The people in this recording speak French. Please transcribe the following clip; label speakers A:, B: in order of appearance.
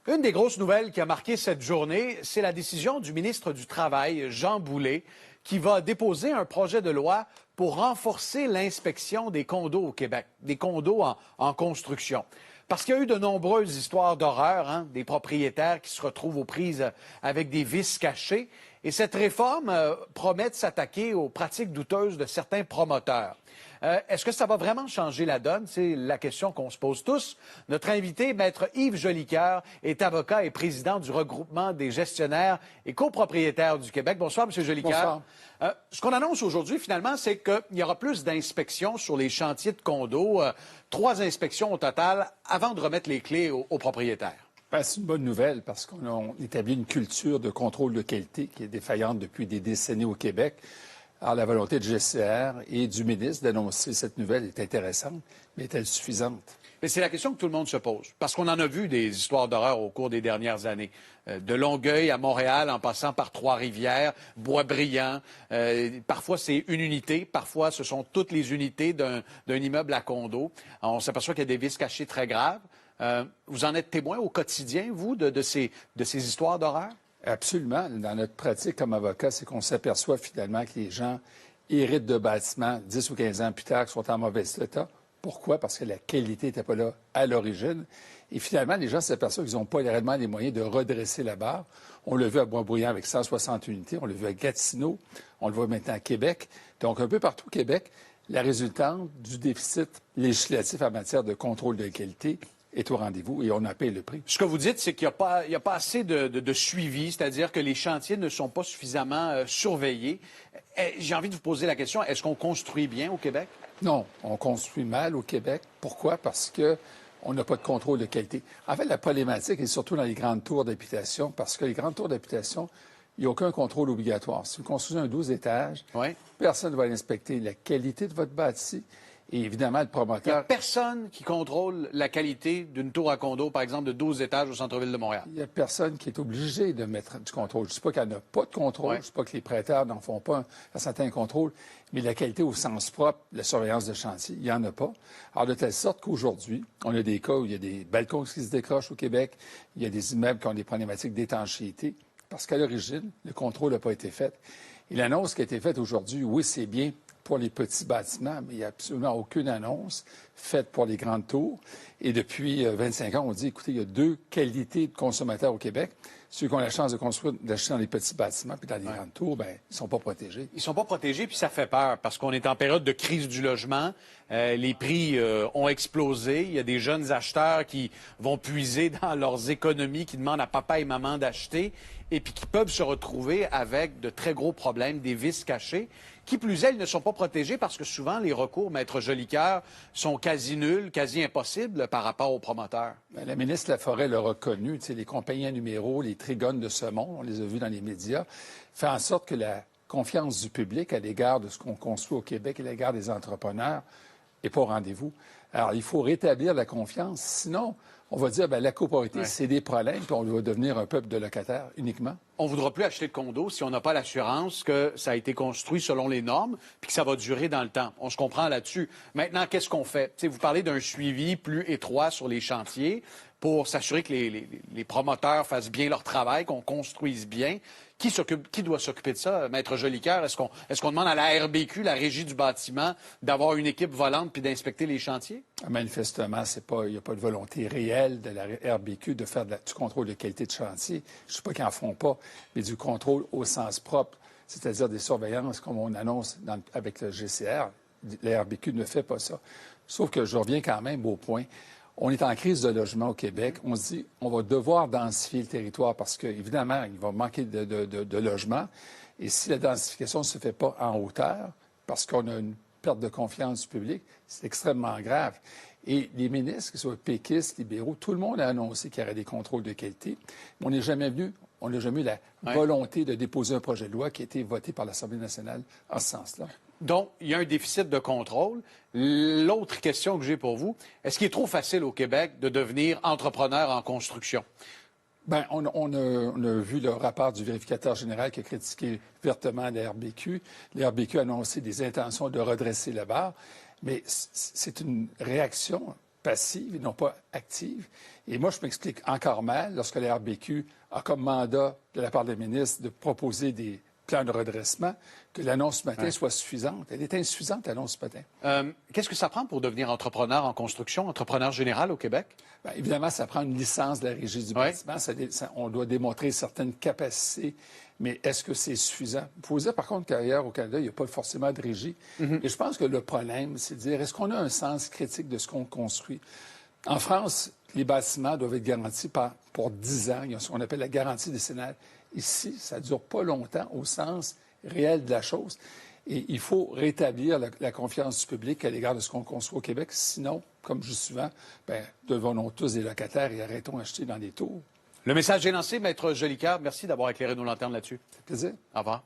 A: Une des grosses nouvelles qui a marqué cette journée, c'est la décision du ministre du Travail, Jean Boulet, qui va déposer un projet de loi pour renforcer l'inspection des condos au Québec, des condos en construction. Parce qu'il y a eu de nombreuses histoires d'horreur, des propriétaires qui se retrouvent aux prises avec des vices cachés. Et cette réforme promet de s'attaquer aux pratiques douteuses de certains promoteurs. Est-ce que ça va vraiment changer la donne? C'est la question qu'on se pose tous. Notre invité, Maître Yves Jolicoeur, est avocat et président du regroupement des gestionnaires et copropriétaires du Québec. Bonsoir, M. Jolicoeur.
B: Bonsoir.
A: Ce qu'on annonce aujourd'hui, finalement, c'est qu'il y aura plus d'inspections sur les chantiers de condos. 3 inspections au total avant de remettre les clés aux propriétaires.
B: C'est une bonne nouvelle parce qu'on établit une culture de contrôle de qualité qui est défaillante depuis des décennies au Québec. Alors, la volonté du GCR et du ministre d'annoncer cette nouvelle est intéressante, mais est-elle suffisante?
A: Mais c'est la question que tout le monde se pose, parce qu'on en a vu des histoires d'horreur au cours des dernières années. De Longueuil à Montréal, en passant par Trois-Rivières, Boisbriand. Parfois, c'est une unité, parfois, ce sont toutes les unités d'un immeuble à condo. On s'aperçoit qu'il y a des vices cachés très graves. Vous en êtes témoin au quotidien, vous, de ces histoires d'horreur?
B: Absolument. Dans notre pratique comme avocat, c'est qu'on s'aperçoit finalement que les gens héritent de bâtiments 10 ou 15 ans plus tard qui sont en mauvais état. Pourquoi? Parce que la qualité n'était pas là à l'origine. Et finalement, les gens s'aperçoivent qu'ils n'ont pas réellement les moyens de redresser la barre. On l'a vu à Boisbriand avec 160 unités, on l'a vu à Gatineau, on le voit maintenant à Québec. Donc, un peu partout au Québec, la résultante du déficit législatif en matière de contrôle de qualité est au rendez-vous et on en paye le prix.
A: Ce que vous dites, c'est qu'il n'y a pas assez de suivi, c'est-à-dire que les chantiers ne sont pas suffisamment surveillés. J'ai envie de vous poser la question, est-ce qu'on construit bien au Québec?
B: Non, on construit mal au Québec. Pourquoi? Parce qu'on n'a pas de contrôle de qualité. En fait, la problématique est surtout dans les grandes tours d'habitation, parce que les grandes tours d'habitation, il n'y a aucun contrôle obligatoire. Si vous construisez un 12 étages, personne ne va inspecter la qualité de votre bâti. Et évidemment, le promoteur...
A: Il n'y a personne qui contrôle la qualité d'une tour à condo, par exemple, de 12 étages au centre-ville de Montréal.
B: Il n'y a personne qui est obligé de mettre du contrôle. Je ne dis pas qu'il n'y en a pas de contrôle, je ne dis pas que les prêteurs n'en font pas un certain contrôle, mais la qualité au sens propre, la surveillance de chantier, il n'y en a pas. Alors, de telle sorte qu'aujourd'hui, on a des cas où il y a des balcons qui se décrochent au Québec, il y a des immeubles qui ont des problématiques d'étanchéité, parce qu'à l'origine, le contrôle n'a pas été fait. Et l'annonce qui a été faite aujourd'hui, oui, c'est bien pour les petits bâtiments, mais il n'y a absolument aucune annonce faite pour les grandes tours. Et depuis 25 ans, on dit, écoutez, il y a 2 qualités de consommateurs au Québec. Ceux qui ont la chance de construire, d'acheter dans les petits bâtiments, puis dans les grandes tours, bien, ils ne sont pas protégés.
A: Ils ne sont pas protégés, puis ça fait peur, parce qu'on est en période de crise du logement. Les prix ont explosé. Il y a des jeunes acheteurs qui vont puiser dans leurs économies, qui demandent à papa et maman d'acheter, et puis qui peuvent se retrouver avec de très gros problèmes, des vices cachés. Qui plus est, ils ne sont pas protégés parce que souvent, les recours, Maître Jolicoeur, sont quasi nuls, quasi impossibles par rapport aux promoteurs.
B: Bien, la ministre Laforêt l'a reconnu. Les compagnies à numéros, les trigones de ce monde, on les a vus dans les médias, fait en sorte que la confiance du public à l'égard de ce qu'on construit au Québec et à l'égard des entrepreneurs n'est pas au rendez-vous. Alors, il faut rétablir la confiance. Sinon, on va dire, bien, la copropriété, c'est des problèmes, puis on va devenir un peuple de locataires uniquement.
A: On ne voudra plus acheter de condo si on n'a pas l'assurance que ça a été construit selon les normes puis que ça va durer dans le temps. On se comprend là-dessus. Maintenant, qu'est-ce qu'on fait? Vous parlez d'un suivi plus étroit sur les chantiers pour s'assurer que les promoteurs fassent bien leur travail, qu'on construise bien. Qui doit s'occuper de ça, Maître Jolicoeur? Est-ce qu'on demande à la RBQ, la Régie du bâtiment, d'avoir une équipe volante puis d'inspecter les chantiers?
B: Manifestement, il n'y a pas de volonté réelle de la RBQ de faire du contrôle de qualité de chantier. Je ne sais pas qu'ils n'en font pas, mais du contrôle au sens propre, c'est-à-dire des surveillances comme on annonce avec le GCR. La RBQ ne fait pas ça. Sauf que je reviens quand même au point. On est en crise de logement au Québec. On se dit on va devoir densifier le territoire parce qu'évidemment, il va manquer de logements. Et si la densification ne se fait pas en hauteur, parce qu'on a une perte de confiance du public, c'est extrêmement grave. Et les ministres, qu'ils soient péquistes, libéraux, tout le monde a annoncé qu'il y aurait des contrôles de qualité. Mais on n'a jamais eu la volonté de déposer un projet de loi qui a été voté par l'Assemblée nationale en ce sens-là.
A: Donc, il y a un déficit de contrôle. L'autre question que j'ai pour vous, est-ce qu'il est trop facile au Québec de devenir entrepreneur en construction?
B: Bien, on a vu le rapport du vérificateur général qui a critiqué vertement la RBQ. La RBQ a annoncé des intentions de redresser la barre, mais c'est une réaction passive et non pas active. Et moi, je m'explique encore mal lorsque la RBQ a comme mandat de la part des ministres de proposer des plans de redressement, que l'annonce ce matin soit suffisante. Elle est insuffisante, l'annonce ce matin.
A: Qu'est-ce que ça prend pour devenir entrepreneur en construction, entrepreneur général au Québec?
B: Bien, évidemment, ça prend une licence de la Régie du bâtiment. On doit démontrer certaines capacités, mais est-ce que c'est suffisant? Il faut dire, par contre, qu'ailleurs au Canada, il n'y a pas forcément de régie. Et je pense que le problème, c'est de dire, est-ce qu'on a un sens critique de ce qu'on construit? En France, les bâtiments doivent être garantis pour 10 ans. Il y a ce qu'on appelle la garantie décennale. Ici, ça ne dure pas longtemps au sens réel de la chose. Et il faut rétablir la confiance du public à l'égard de ce qu'on construit au Québec. Sinon, comme je dis souvent, devenons tous des locataires et arrêtons d'acheter dans des tours.
A: Le message est lancé, Maître Jolicoeur. Merci d'avoir éclairé nos lanternes là-dessus.
B: Ça fait plaisir.
A: Au revoir.